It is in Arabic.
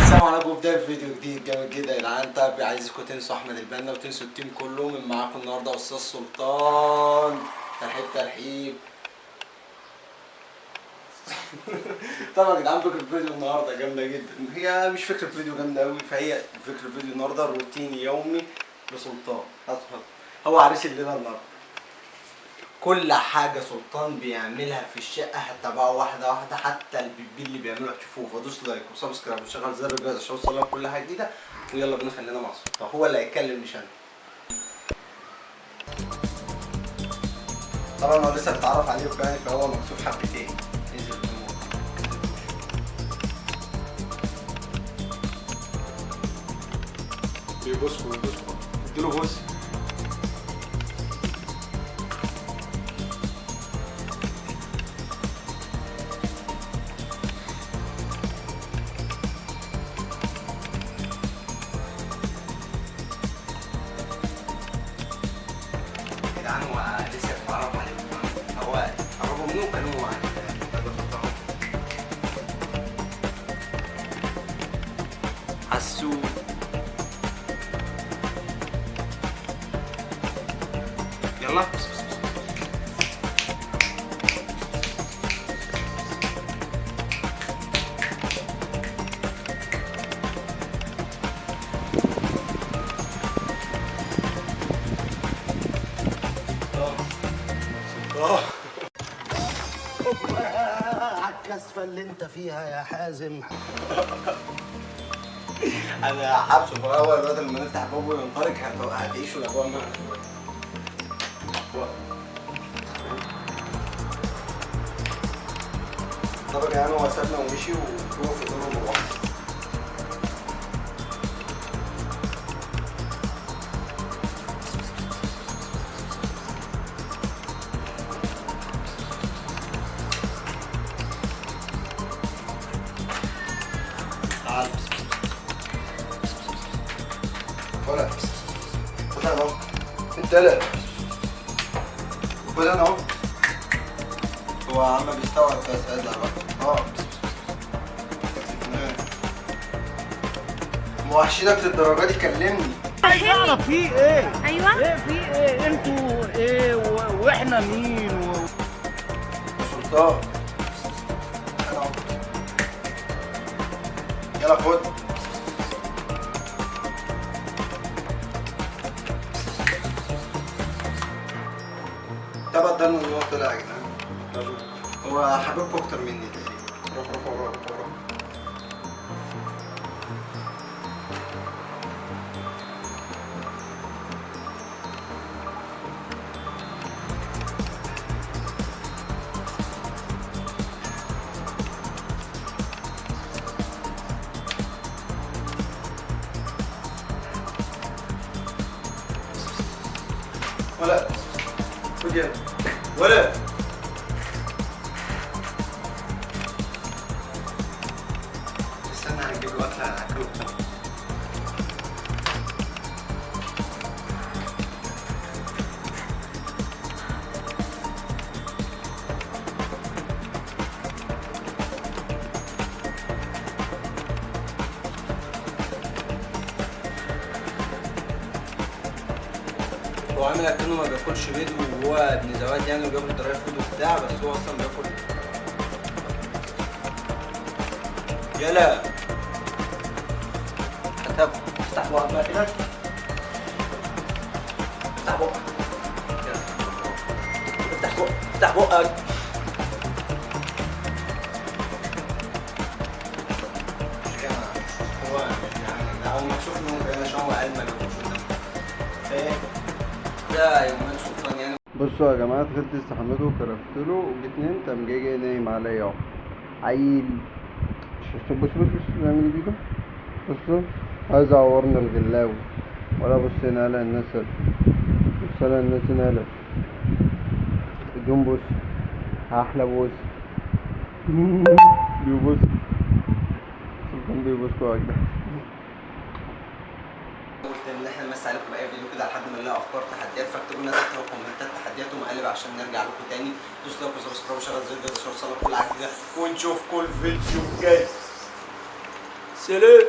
السلام عليكم. بداية فيديو جديد جامد جدا يا جدعان. طب عايزكم تنسوا احمد البنا وتنسوا التيم كله. من معاكم النهارده استاذ سلطان. ترحيب. طبعا يا جدعان فكرة فيديو النهارده جامدة جدا. هي مش فكرة فيديو جامدة أوي، فهي فكرة فيديو النهارده روتين يومي لسلطان. هو عريس الليلة النهارده. كل حاجة سلطان بيعملها في الشقة هتتابعه واحدة واحدة، حتى البيبي اللي بيعمله هتشوفوه. فدوس لايك وسبسكرايب وشغل زر الجرس عشان يوصلك كل حاجة جديدة. ويلا بينا خلينا مع سلطان، هو اللي هيتكلم مش أنا. طبعا هو لسه بيتعرف عليه يعني، فهو مكسوف حبتين. انزل بيبوسكوا اديله بوس. هو لسه بيتعرف عليه، هو قربوا منه كانوا حسوا. يلا عالكسفة اللي انت فيها يا حازم. انا حابسه في اول بدل ما نفتح باب وينطلق هتعيشوا الاجواء معنا شويه. طبعا يعني هو سابنا ومشي وهو في دوره لوحده. تعال ولا خد انا اهو. انت لا خد انا اهو. هو عم بيستوعب بس ادلع بقى. موحشينك للدرجه دي كلمني. عايز اعرف في ايه؟ ايوه ايه في ايه؟ انتوا ايه واحنا مين سلطان انا اهو. يلا خد. تبع ده انه هو طلع يا جدعان. هو حبيبكم اكتر مني تقريبا. روح. ولا خد يلا ولا استنى هنجيب له اكل على اكله. هو عامل اكنه ما بياكلش بيض وهو ابن زواد يعني، وبياكل دراي فود وبتاع، بس هو اصلا بياكل. يلا طب افتح بقك بقى كده. افتح بقك. افتح بقك. مش كده هو يعني هو مكسوف منه كده عشان هو قال ما بياكلش قدامه. ايه ده يومين سلطان يعني. بصوا يا جماعه، دخلت استحمته وكرفت له وجيت نمت، قام جاي نايم عليا اهو عيل. بص بيعمل بيه ده. بصوا عايز اعورني الغلاوي. ولا بص هنا على الناس، بص على الناس هنا. اليوم بص احلى بص. بيبص سلطان بيبصوا يا جدعان. قلت ان احنا نمسي عليكم باي فيديو كده لحد ما نلاقي افكار تحديات، فاكتبوا لنا تحت في الكومنتات تحديات ومقالب عشان نرجع لكم تاني. دوسوا لايك وسبسكرايب وشغل زر الجرس عشان يوصلك كل حاجه جديده، ونشوفكم الفيديو الجاي. سلام.